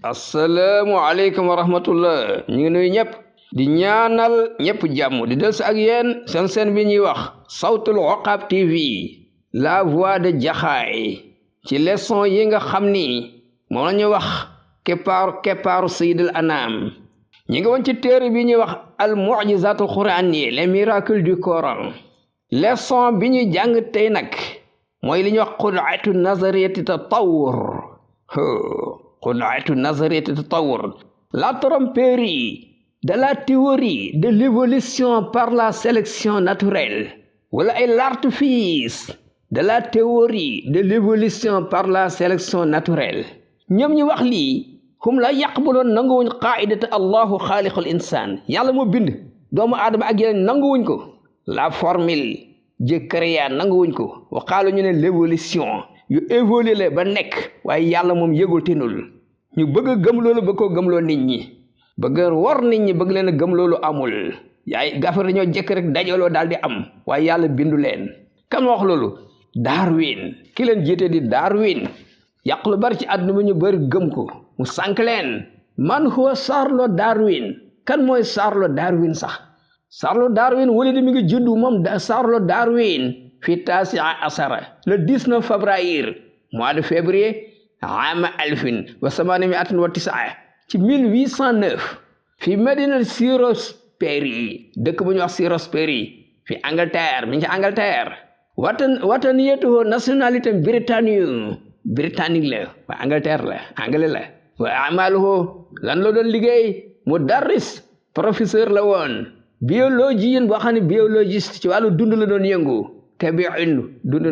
asalaamualeykum wa rahmatullah ñu ngi nuyu ñëpp di ñaanal ñëpp jàmm di del si ak yéen seen bi ñuy wax sawtul Uqab TV la voix de Jaxaay ci leçon yi nga xam ni moom la ñuy wax keppaaru sayyidul anam ñi ngi woon ci téere bi ñuy wax al mu'jizatul qur'aniyya les miracles du Coran. leçon bi ñuy jàng tey nag mooy li ñuy wax qud'atu nazariyati tatawur qud'atu nazariyati tatawur, la tromperie de la théorie de l'évolution par la sélection naturelle, wala ay l'artifice de la théorie de l'évolution par la sélection naturelle. ñoom ñu wax lii hum la yaqbaloon nanguwuñ qaidata allahu xaaliqul insaan, yàlla moo bind doomu aadama ak yeneen nanguwuñ ko. la formule Dieu créa nanguwuñ ko. wa qaalu ñu ne l'évolution yu évolué la ba nekk waaye yàlla moom yëgul tinul. ñu bëgg a gëm loolu bëgg koo gëmloo nit ñi, bëgg a war nit ñi, bëgg leen a gëm loolu amul. yaay gafar dañoo jëkk rek dajaloo daal di am waaye yàlla bindu leen. kan wax loolu? Darwin. ki leen jiite di Darwin yàq lu bari ci àdduna bi ñu bari gëm ko, mu sànk leen. man huwa Charles Darwin? kan mooy Charles Darwin sax? Charles Darwin wala mi ngi juddu moom Charles Darwin fi taasi asara le 19 février mois de février ama alfin wa samanimiatin wa tisaa ci 1809 fi Medina Syrosperry, dëkk bu ñuy wax Syrosperry fi Angleterre, mi ngi ci Angleterre. wataniyatuhu nationalité britannique la, wa Angleterre la, anglais la. wa amaluhu lan la doon liggéey? mudarris, professeur la woon. biologien boo xam ne biologiste ci wàllu dund la doon yëngu. tabi'in, dund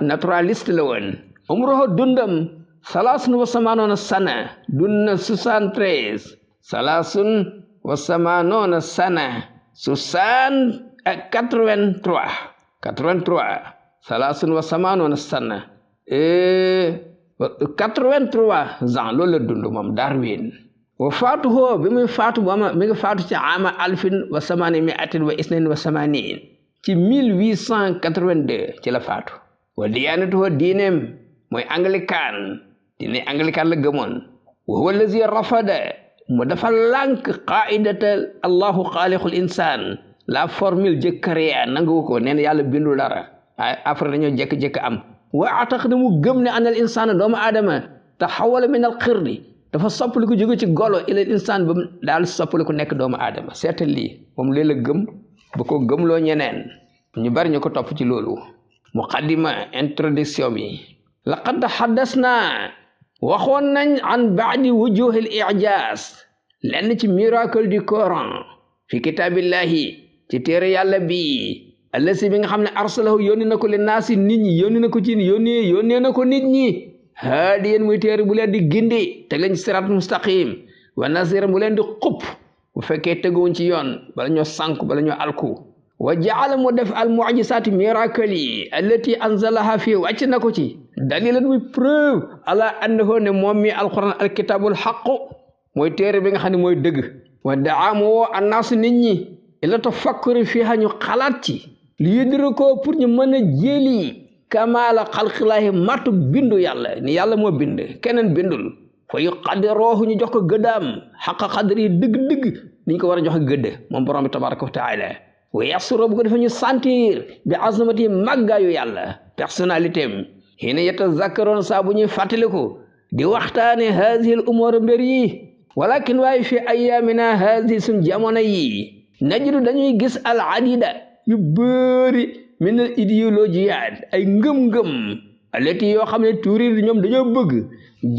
naturaliste la woon. umruhu dundam salaasun wa samaanoona sana, dund na 73. salaasun wa samaanoona sana, 83. salaasun wa samaanoona sana, 83 ans loolu la dund moom Darwin. wa faatuhu bi muy faatu mi ngi faatu ci ama alfin wa samanimiatin wa isnain wa samanin ci 1882 ci la faatu. wa diyanatuhu diineem mooy anglican, diine anglican la gëmoon. wa huwa allazi rafada, mu dafa lànk qaidata allahu xaaliqul insaan, la formule Dieu créa nangu ko. nee na yàlla bindul dara, après dañoo jékki-jékki am. wa ataqada mu gëm ne anal insaan doomu aadama taxawala min al xirdi, dafa soppali ko jóge ci golo ilal insaan ba daal soppali ko nekk doomu aadama. seetal lii moom léeg la gëm ba ko gëmloo ñeneen. ñu bari ñu ko topp ci loolu. muqaddima, introduction bi. laqad haddasna, waxoon nañ an baadi wujuhil i'jaz, lenn ci miracle du Coran fi kitaabillahi, ci téere yàlla bi. allasi bi nga xam ne arsalahu yónni na ko li naasi nit ñi, yónni na ko ci yónnee na ko nit ñi. haadiyan muy téere bu leen di gindi teg leen ci siraat mustaqim, wa nasiran bu leen di xupp bu fekkee teguwuñ ci yoon bala ñoo sànku bala ñoo alku. wa jaala mu def al mu'jizaati miracle yi allati anzalaha fii wàcc na ko ci dalilan muy preuve ala annahu ne moom mi alquran alkitabul xaqu mooy téere bi nga xam ne mooy dëgg. wa daamu woo annaas nit ñi ila tafakkuri fiha, ñu xalaat ci li yëdëra ko pour ñu mën a jëli kamaala xalqilaahi matu bindu yàlla, ni yàlla moo bind keneen bindul. fa yu qaddiroohu, ñu jox ko gëddaam xaqa qadri dëgg-dëgg niñ ko war a joxe gëdd moom borom bi tabaraka wa taala. wa yasuro bu ko defee ñu sentir bi azamati màggaayu yàlla, personnalité am. xiina yatazakkaroon saa bu ñuy fàttaliku di waxtaane haadihi l umuur mbir yi. walakin waaye fi ayaamina haadihi suñ jamono yi najidu dañuy gis al adida yu bëri min al idéologiyaat, ay ngëm-ngëm alati yoo xam ne tuurid ñoom dañoo bëgg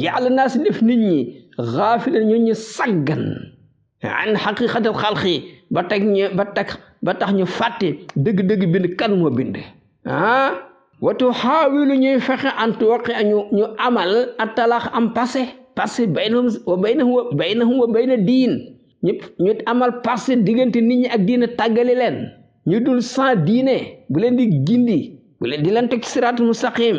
jàll naa si def nit ñi xaafilan ñu saggan an xaqiqatil xalqi ba tax ñu fàtte dëgg-dëgg bind kan moo bind. watu xaawilu ñuy fexe an tuwaqi ñu amal atalaax am passé baynahum wa bayna diin ñu amal passé diggante nit ñi ak diine, tàggale leen. ñu dul sans diine bu leen di gindi, bu leen di leen teg siraatul mustaqim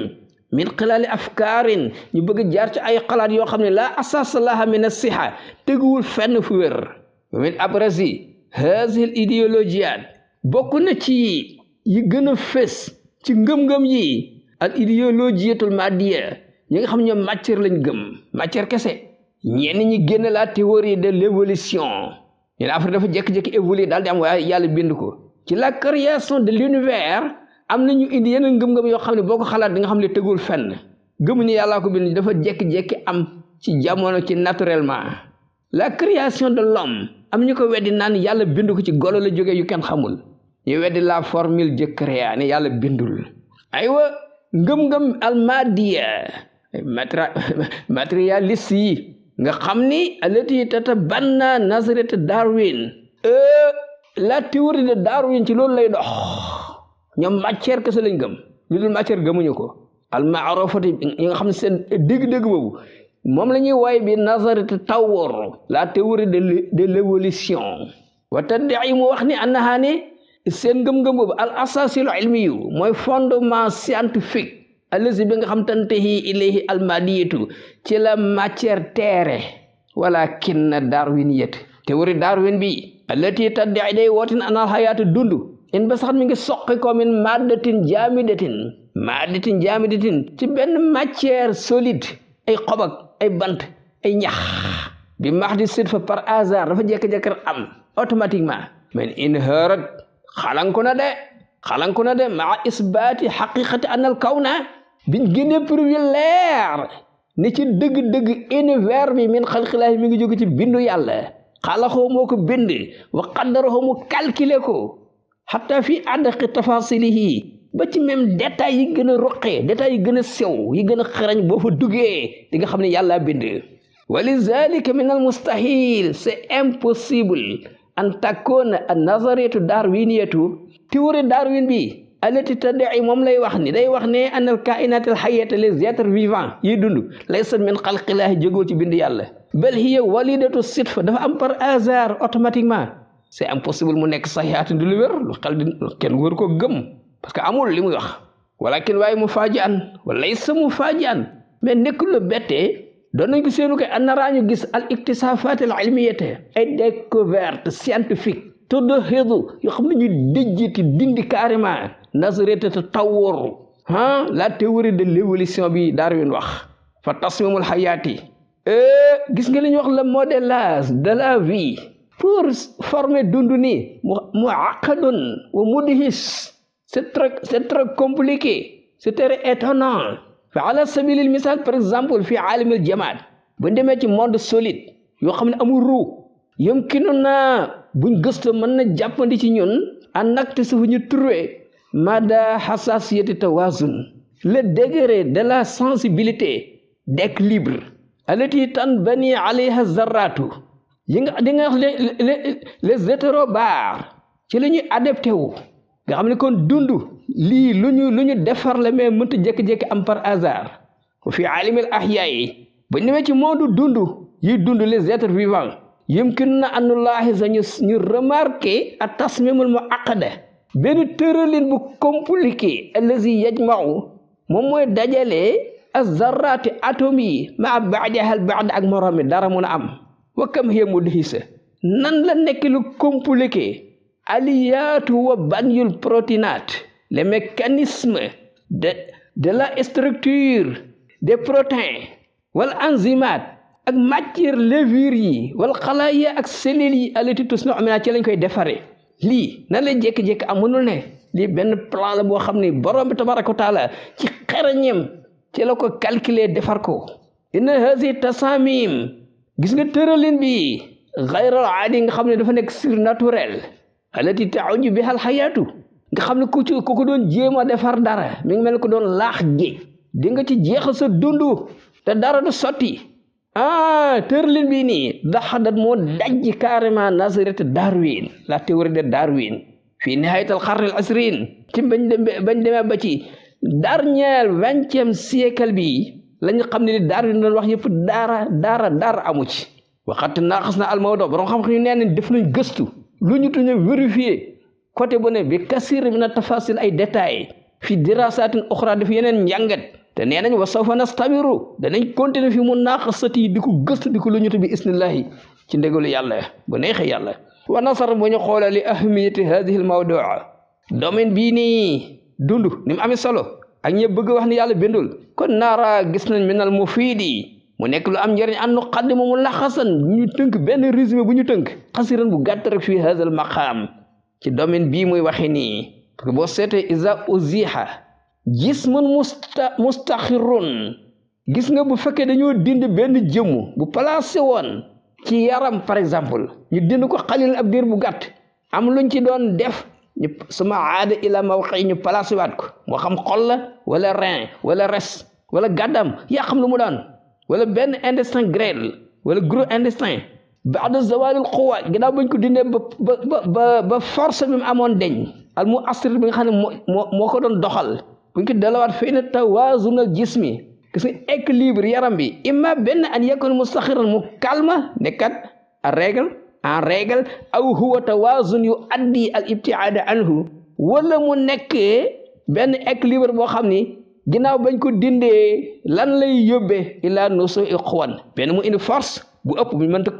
min xilaali afkaarin, ñu bëgg jaar ci ay xalaat yoo xam ne laa asaasa laha min as-siha, teguwul fenn fu wér. min abrasi hazihi al idéologiyaat, bokk na ci yi gën a fés ci ngëm-ngëm yi al idéologiyatul madiya, ñi nga xam ñoom matière lañ gëm matière kese ñenn ñi génn la théorie de l'évolution ñu ne affaire dafa jékki-jékki évoluer daal di am waaye yàlla bind ko ci la création de l'univers am na ñu indi yeneen ngëm-ngëm yoo xam ne boo ko xalaat di nga xam ne tegul fenn gëmuñu yàllaa ko bind dafa jékki-jékki am ci jamono ci naturellement la création de l'homme am ñu ko weddi naan yàlla bind ko ci golo la jógee yu kenn xamul ñu weddi la formule de créa ne yàlla bindul aywa ngëm-ngëm almadiya matérialiste yi nga xam ni alati tatabanna nazariyat Darwin la théorie de Darwin ci loolu lay dox ñoom matière kese lañ gëm lu dul matière gëmuñu ko almaarofati yi nga xam ne seen dégg-dégg boobu moom la ñuy wooye bi nazariyat tawor la théorie de l'évolution wa tadda'i mu wax ni annaha ni seen ngëm-ngëm boobu al asasil ilmi yu mooy fondement scientifique allazi bi nga xam tantahi ilayhi almadiyatu ci la matière terre walakin darwiniyat théorie Darwin bi allati tadda'i day wootin anal hayatu dund in ba sax mi ngi soqi ko min maddatin jamidatin ci benn matière solide ay xob ak ay bant ay ñax bi max di sit fa par hasard dafa jékki-jékki am automatiquement mais inharat xalanku na de maa isbaati xaqiqati anal kawna biñ génnee preuve leer ni ci dëgg-dëgg univers bi min xalqilaahi mi ngi jóge ci bindu yàlla xalaxoo moo ko bind wa qaddarahu mu calculer ko xataa fi adaqi tafasilihi ba ci même détails yi gën a roqee détails yi gën a sew yi gën a xarañ boo fa duggee di nga xam ne yàlla bind wa lizalika min al mustahil c'est impossible an takuna an nazariyatu darwiniyatu théorie Darwin bi alati tadda'i moom lay wax ni day wax ne anal kainat al hayyata les êtres vivants yi dund laysa min xalqilaahi jógul ci bind yàlla bal hiya walidatu sidfa dafa am par hasard automatiquement c'est impossible mu nekk saxiyaatu du lu wér lu xel di kenn wër ko gëm parce que amul li muy wax walakin waaye mu faajian wala laysa mu faajian mais nekkul lu bettee doon nañ ko seenu koy annaraañu gis al iktisafat al ilmiyata ay découverte scientifique te de xeetu yoo xam ne ñu déjjiti dindi carrément nazariyat tatawwur la théorie de l'évolution bi Darwin wax fa tasmimul hayaati gis nga li ñuy wax le modélage de la vie pour former dundu ni mu aqadun wa mudhis c'est très compliqué c'est très étonnant fa ala sabilil misal par exemple fi alamil jamaat bu demee ci monde solide yoo xam ne amul ruu yumkinu na buñ gëstu mën na jàppandi ci ñun en acte su ñu trouvé mada hassasiyati tawazun le degré de la sensibilité d'équilibre alati tanbani alayha zarratu yi nga di nga wax les hétérobares ci la ñuy adapté wu nga xam ne kon dund lii lu ñu defar la mais mënta jékki-jékki am par hasard wa fi alimil ahya yi ba ñëwee ci monde dund yi dund les êtres vivants yumkin na anullahi sa ñu remarqué a tasmimul muaqqada benn tëralin bu compliqué allazi yajma'u moom mooy dajale az-zarrati atome yi ma ba'daha al-ba'd ak moroom mi dara mun a am wa kam hiya mudhisa nan la nekk lu compliqué aliyatu wa banyul protéinate les mécanismes de la structure des protéines wal enzymates ak matière levure yi wal xalaaya ak cellules yi alati tusna'u minha ci lañ koy defaree lii nan la jékki-jékki amunul ne lii benn plan la boo xam ne borom bi tabaraka wa taala ci xarañem ci la ko calculer defar ko inna hazi tasamim gis nga tëralin bi xayral aadi nga xam ne dafa nekk surnaturel alati ta'uju biha al hayatu nga xam ne ku ko doon jéem a defar dara mi ngi mel ko doon laax gi di nga ci jeexal sa dundu te dara du sotti tëralin bii nii daxadat moo dajji carrément nazariyat Darwin la théorie de Darwin fii nihayatul qarn al asrin ci bañ demee ba ci dernier 20e siècle bi lañu xam ne li Darwin doon wax yëpp dara amu ci waxat naaxas na al mawdu borom xam-xam yu nee nañ def nañ gëstu lu ñu tuñu vérifier côté bu ne bi kasir min tafasil ay détails fi dirasatin uxra def yeneen njàngat te nee nañ wa sawfa nastabiru danañ continuer fi mu naaxasati di ko gëstu di ko lu ñu bi isnillahi ci ndégalu yàlla bu neexee yàlla wa nasar bu ñu xoolee li ahmiyati hadihi al mawdua domaine bii nii dund ni mu amee solo ak ñi bëgg wax ni yàlla bindul kon naara gis nañ minal mufiidi mu nekk lu am njëriñ an nuqaddimu mu laxasan ñu tënk benn résumé bu ñu tënk xasiran bu gàtt rek fii hadal maqaam ci domaine bii muy waxe nii parce que boo seetee isa uziha jismun mustaxirun gis nga bu fekkee dañoo dind benn jëmm bu placé woon ci yaram par exemple ñu dind ko xalil ab diir bu gàtt am luñ ci doon def ñu suma aada ila mawqi ñu placé waat ko moo xam xol la wala rein wala res wala gàddam yaa xam lu mu doon wala benn intestin grêle wala gros intestin baada zawalil quwa ginnaaw bañ ko dindee ba force bi mu amoon deñ al mu astir bi nga xam ne moo ko doon doxal buñ ko delawaat fay na tawazunal jismi gis nga équilibre yaram bi imma benn an yakun mustaxiran mu calme nekkat en règle aw huwa tawazun yu addi al ibtiada anhu wala mu nekkee benn équilibre boo xam ni ginnaaw bañ ko dindee lan lay yóbbee ila nusu iqwan benn mu indi force bu ëpp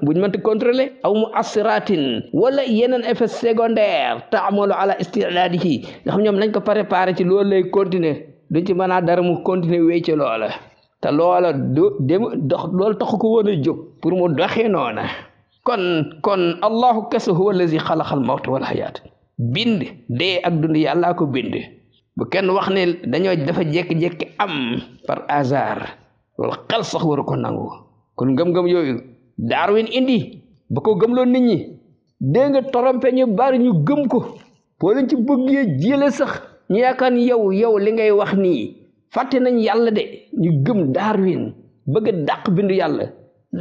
buñ mënta contrôler aw mu assiratin wala yeneen effet secondaire taamalu ala istidaadihi nga xam ñoom nañ ko préparé ci loolu lay continuer duñ ci mën a dara mu continuer wéy ci loola te loola loolu taxu ko woon a jóg pour mu doxee noona kon allahu kese huwa allazi xalaqal mawta wal hayaat bind dee ak dund yàllaa ko bind bu kenn wax ne dañoo dafa jékki-jékki am par hasard loolu xel sax waru ko nangu kon ngëm-ngëm yooyu Darwin indi ba ko gëmloo nit ñi dégg nga torompe ñu bari ñu gëm ko boo leen ci bëggee jële sax ñu yaakaar ni yow li ngay wax nii fàtte nañ yàlla de ñu gëm Darwin bëgg a dàq bindu yàlla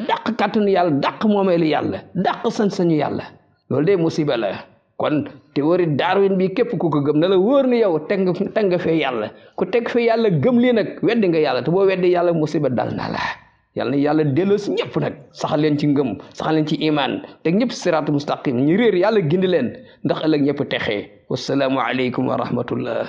dàq kàttanu yàlla dàq moomeelu yàlla dàq sañ-sañu yàlla loolu de musiba la kon théorie Darwin bi képp ku ko gëm na la wóor ni yow teg nga fee yàlla ku teg fee yàlla gëm lii nag weddi nga yàlla te boo weddi yàlla musiba dal na la yàlla na yàlla delloo si ñëpp nag saxal leen ci ngëm saxal leen ci iman teg ñëpp siraatu mustaqim ñu réer yàlla gindi leen ndax ëllëg ñëpp texee wasalaamu aleykum wa rahmatullah